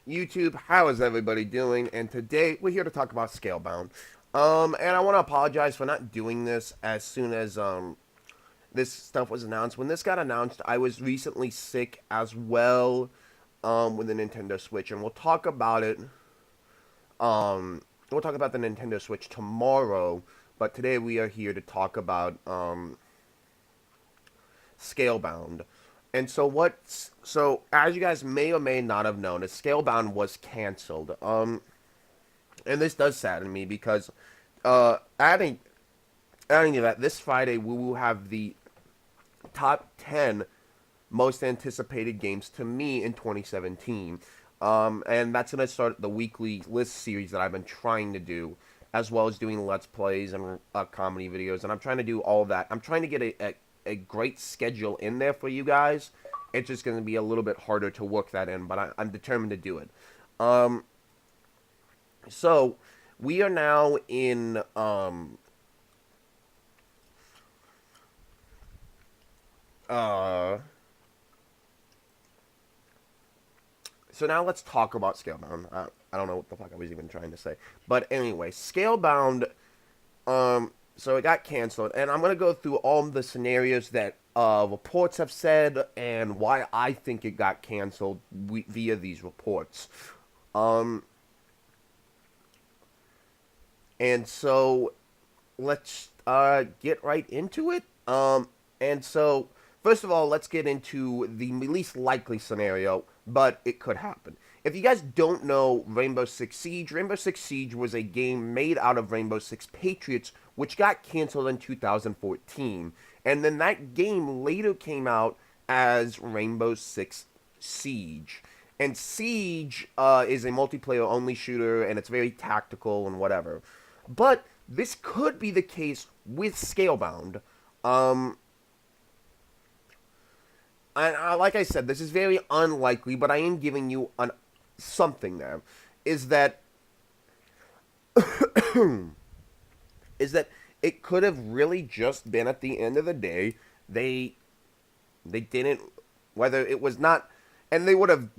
YouTube, how is everybody doing? And today we're here to talk about ScaleBound. And I want to apologize for not doing this as soon as this stuff was announced. When this got announced, I was recently sick as well with the Nintendo Switch, and we'll talk about it. We'll talk about the Nintendo Switch tomorrow, but today we are here to talk about ScaleBound. And so as you guys may or may not have known, ScaleBound was canceled. And this does sadden me because adding to that, this Friday we will have the top 10 most anticipated games to me in 2017. And that's going to start the weekly list series that I've been trying to do, as well as doing Let's Plays and comedy videos. And I'm trying to do all that. I'm trying to get a great schedule in there for you guys. It's just going to be a little bit harder to work that in, but I'm determined to do it. So, we are now in, so now let's talk about Scalebound. I don't know what the fuck I was even trying to say. But anyway, Scalebound, so it got canceled, and I'm going to go through all the scenarios that reports have said and why I think it got canceled via these reports. And so let's get right into it. And so, first of all, let's get into the least likely scenario, but it could happen. If you guys don't know Rainbow Six Siege, Rainbow Six Siege was a game made out of Rainbow Six Patriots, which got canceled in 2014. And then that game later came out as Rainbow Six Siege. And Siege is a multiplayer only shooter, and it's very tactical and whatever. But this could be the case with Scalebound. And like I said, this is very unlikely, but I am giving you something there. Is that is that it could have really just been at the end of the day they didn't, whether it was not, and they would have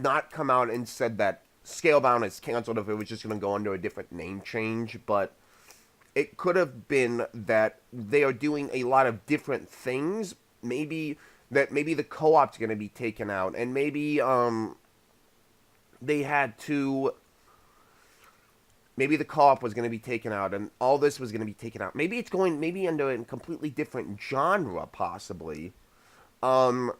not come out and said that Scalebound is canceled if it was just going to go under a different name change, but it could have been that they are doing a lot of different things. Maybe the co-op's going to be taken out, and maybe they had to. Maybe the co-op was going to be taken out, and all this was going to be taken out. Maybe it's going under a completely different genre, possibly. I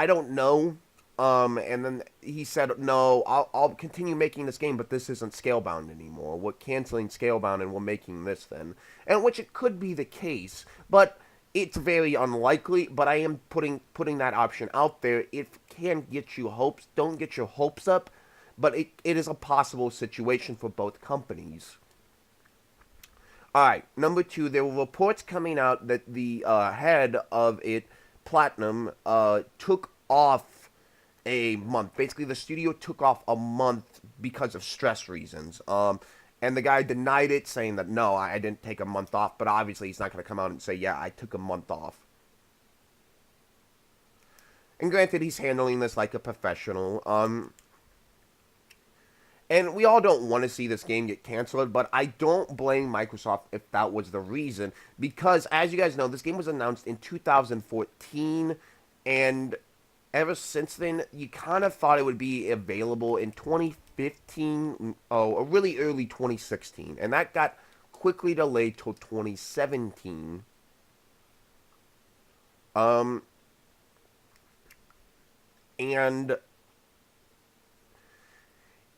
don't know. And then he said, "No, I'll continue making this game, but this isn't Scalebound anymore. We're canceling Scalebound, and we're making this then." And which it could be the case, but it's very unlikely. But I am putting that option out there. It can get you hopes. Don't get your hopes up, but it is a possible situation for both companies. Alright, number two, there were reports coming out that the head of it, Platinum, took off a month. Basically, the studio took off a month because of stress reasons. And the guy denied it, saying that, no, I didn't take a month off, but obviously he's not going to come out and say, yeah, I took a month off. And granted, he's handling this like a professional. And we all don't want to see this game get canceled, but I don't blame Microsoft if that was the reason. Because, as you guys know, this game was announced in 2014, and ever since then, you kind of thought it would be available in 2015, or really early 2016. And that got quickly delayed till 2017. And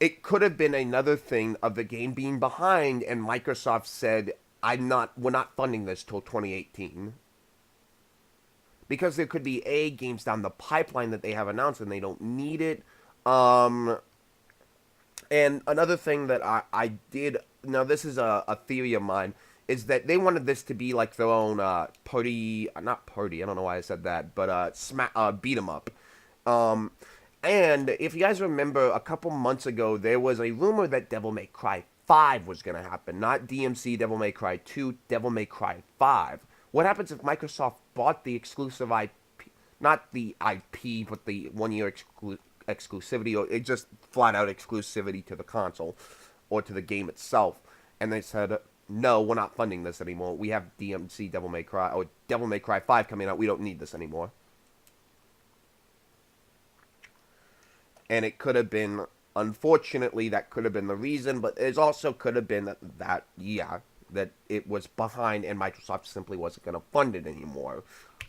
it could have been another thing of the game being behind, and Microsoft said, we're not funding this till 2018. Because there could be games down the pipeline that they have announced and they don't need it. And another thing that I did, now this is a theory of mine, is that they wanted this to be like their own not party, I don't know why I said that, but beat 'em up. And if you guys remember, a couple months ago, there was a rumor that Devil May Cry 5 was going to happen. Not DMC Devil May Cry 2, Devil May Cry 5. What happens if Microsoft bought the exclusive IP, not the IP, but the one-year exclusivity, or it just flat out exclusivity to the console or to the game itself. And they said, no, we're not funding this anymore. We have DMC Devil May Cry, or Devil May Cry 5 coming out. We don't need this anymore. And it could have been, unfortunately, that could have been the reason, but it also could have been that it was behind and Microsoft simply wasn't going to fund it anymore.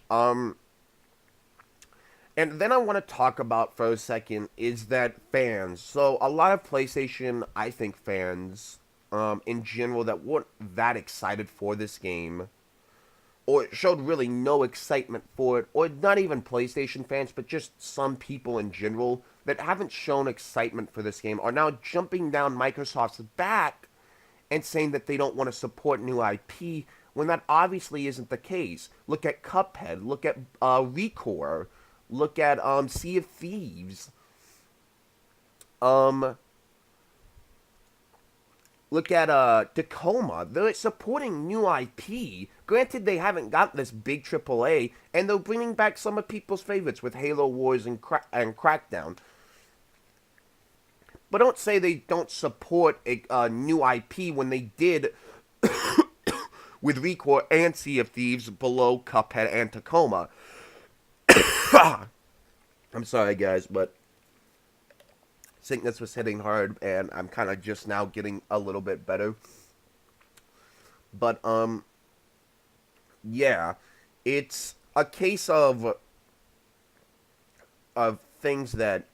And then I want to talk about for a second is that fans. So a lot of PlayStation, I think fans, in general, that weren't that excited for this game, or showed really no excitement for it, or not even PlayStation fans, but just some people in general that haven't shown excitement for this game, are now jumping down Microsoft's back and saying that they don't want to support new IP, when that obviously isn't the case. Look at Cuphead, look at Recore, look at Sea of Thieves. Look at Tacoma. They're supporting new IP. Granted, they haven't got this big AAA, and they're bringing back some of people's favorites with Halo Wars and Crackdown. But don't say they don't support a new IP when they did with Recore and Sea of Thieves below Cuphead and Tacoma. I'm sorry, guys, but sickness was hitting hard, and I'm kind of just now getting a little bit better. But, yeah, it's a case of things that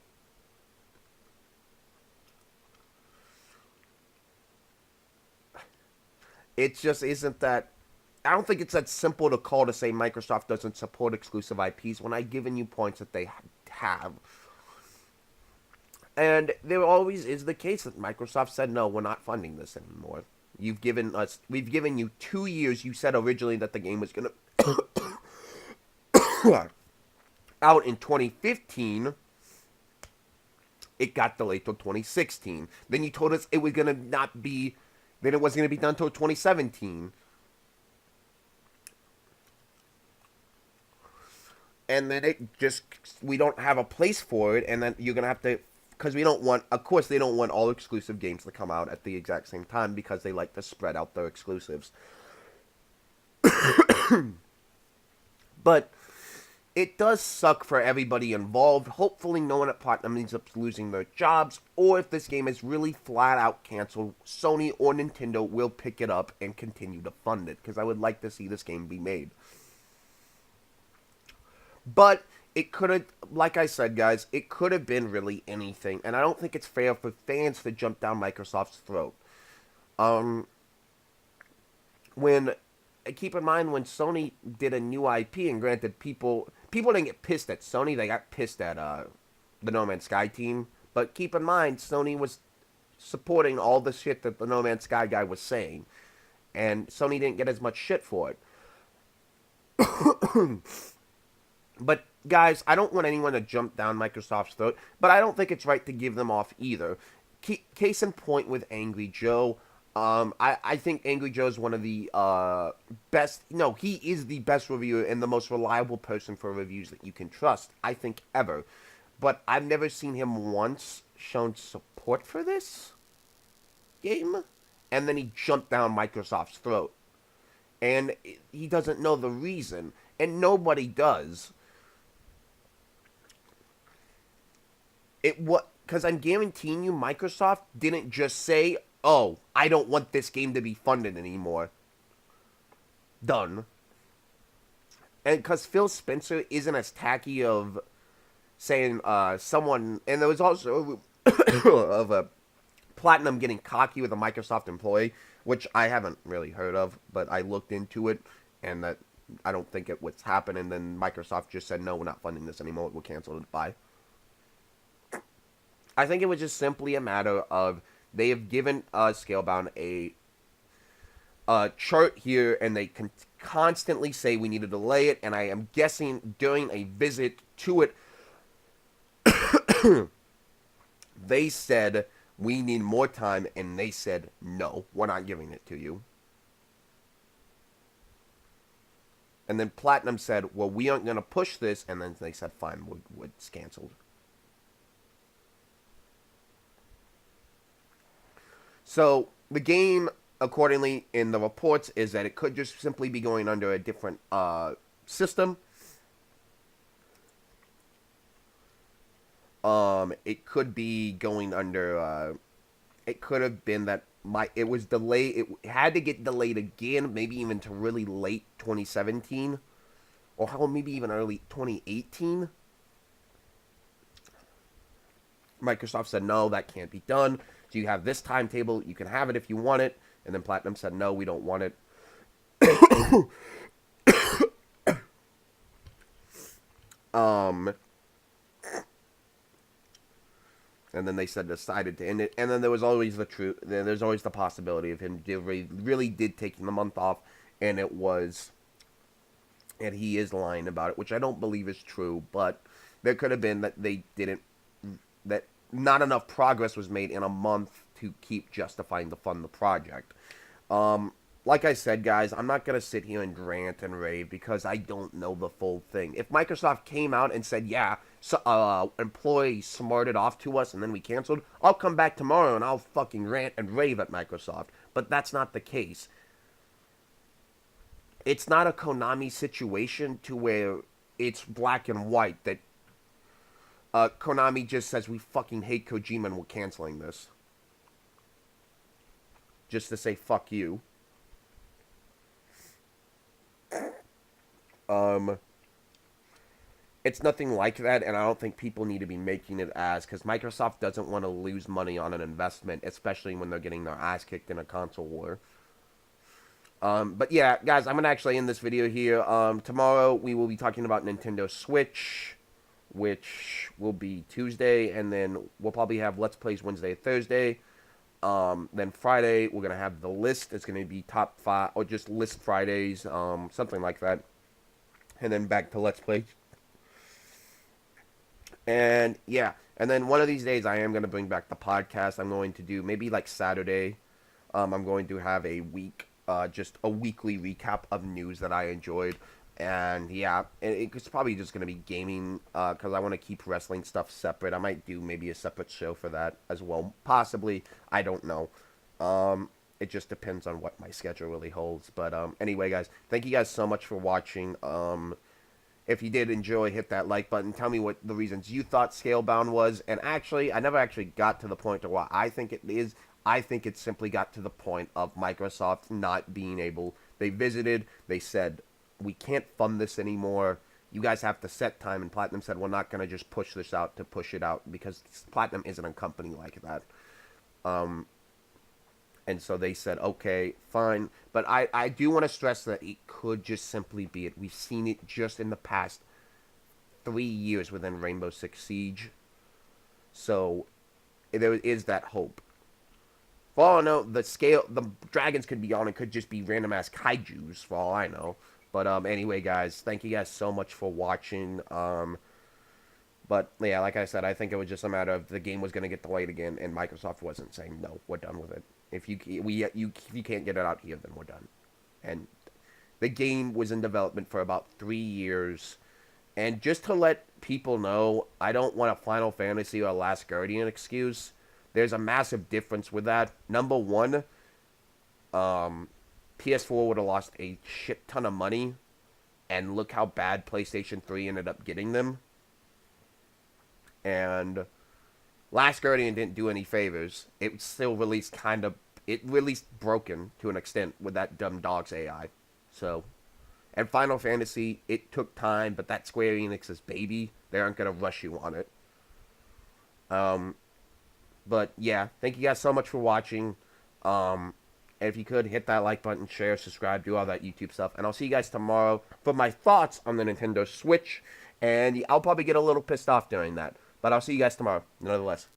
it just isn't that. I don't think it's that simple to call to say Microsoft doesn't support exclusive IPs when I've given you points that they have. And there always is the case that Microsoft said, no, we're not funding this anymore. We've given you 2 years. You said originally that the game was going to out in 2015. It got delayed till 2016. Then you told us it was going to not be, then it wasn't going to be done till 2017. And then we don't have a place for it, and then you're going to have to, because we don't want, of course they don't want all exclusive games to come out at the exact same time, because they like to spread out their exclusives. But it does suck for everybody involved. Hopefully no one at Platinum ends up losing their jobs, or if this game is really flat out canceled, Sony or Nintendo will pick it up and continue to fund it, because I would like to see this game be made. But it could have, like I said, guys, it could have been really anything. And I don't think it's fair for fans to jump down Microsoft's throat. Keep in mind, when Sony did a new IP, and granted, people didn't get pissed at Sony, they got pissed at the No Man's Sky team. But keep in mind, Sony was supporting all the shit that the No Man's Sky guy was saying. And Sony didn't get as much shit for it. But, guys, I don't want anyone to jump down Microsoft's throat, but I don't think it's right to give them off either. Case in point with Angry Joe. I think Angry Joe is one of the best. No, he is the best reviewer and the most reliable person for reviews that you can trust, I think, ever. But I've never seen him once shown support for this game, and then he jumped down Microsoft's throat. And he doesn't know the reason, and nobody does. Because I'm guaranteeing you, Microsoft didn't just say, oh, I don't want this game to be funded anymore. Done. And because Phil Spencer isn't as tacky of saying someone, and there was also of a Platinum getting cocky with a Microsoft employee, which I haven't really heard of, but I looked into it, and that I don't think it was happening. And then Microsoft just said, no, we're not funding this anymore. We'll cancel it. Bye. I think it was just simply a matter of they have given ScaleBound a chart here, and they can constantly say we need to delay it, and I am guessing during a visit to it, they said we need more time, and they said, no, we're not giving it to you. And then Platinum said, well, we aren't going to push this, and then they said, fine, it's canceled. So the game, accordingly, in the reports, is that it could just simply be going under a different system. It could be going under. It could have been that it was delayed. It had to get delayed again, maybe even to really late 2017, or how maybe even early 2018. Microsoft said no, that can't be done. So you have this timetable. You can have it if you want it. And then Platinum said no, we don't want it. um, and then they decided to end it. And then there was always the truth. There's always the possibility of him really did taking the month off, and he is lying about it, which I don't believe is true. But there could have been that that not enough progress was made in a month to keep justifying to fund the project. Like I said, guys, I'm not going to sit here and rant and rave because I don't know the full thing. If Microsoft came out and said, yeah, employee smarted off to us and then we canceled, I'll come back tomorrow and I'll fucking rant and rave at Microsoft. But that's not the case. It's not a Konami situation to where it's black and white that Konami just says we fucking hate Kojima and we're canceling this. Just to say fuck you. It's nothing like that, and I don't think people need to be making it as, because Microsoft doesn't want to lose money on an investment, especially when they're getting their ass kicked in a console war. But yeah, guys, I'm going to actually end this video here. Tomorrow we will be talking about Nintendo Switch, which will be Tuesday, and then we'll probably have Let's Plays Wednesday, Thursday. Then Friday, we're going to have the list. It's going to be top 5, or just list Fridays, something like that. And then back to Let's Play. And, yeah. And then one of these days, I am going to bring back the podcast. I'm going to do, maybe like Saturday, I'm going to have a week, just a weekly recap of news that I enjoyed. And, yeah, it's probably just going to be gaming, because I want to keep wrestling stuff separate. I might do maybe a separate show for that as well. Possibly. I don't know. It just depends on what my schedule really holds. But, anyway, guys, thank you guys so much for watching. If you did enjoy, hit that like button. Tell me what the reasons you thought ScaleBound was. And actually, I never actually got to the point of what I think it is. I think it simply got to the point of Microsoft not being able. They visited. They said, we can't fund this anymore. You guys have to set time. And Platinum said, we're not going to just push this out to push it out. Because Platinum isn't a company like that. And so they said, okay, fine. But I do want to stress that it could just simply be it. We've seen it just in the past 3 years within Rainbow Six Siege. So there is that hope. For all I know, the dragons could be on. It could just be random-ass kaijus, for all I know. But anyway, guys, thank you guys so much for watching. But, yeah, like I said, I think it was just a matter of the game was going to get delayed again, and Microsoft wasn't saying, no, we're done with it. If you can't get it out here, then we're done. And the game was in development for about 3 years. And just to let people know, I don't want a Final Fantasy or a Last Guardian excuse. There's a massive difference with that. Number one, PS4 would have lost a shit ton of money. And look how bad PlayStation 3 ended up getting them. And Last Guardian didn't do any favors. It still released it released broken to an extent with that dumb dog's AI. So, and Final Fantasy, it took time, but that Square Enix's baby, they aren't going to rush you on it. But yeah, thank you guys so much for watching. And if you could, hit that like button, share, subscribe, do all that YouTube stuff. And I'll see you guys tomorrow for my thoughts on the Nintendo Switch. And I'll probably get a little pissed off during that. But I'll see you guys tomorrow, nonetheless.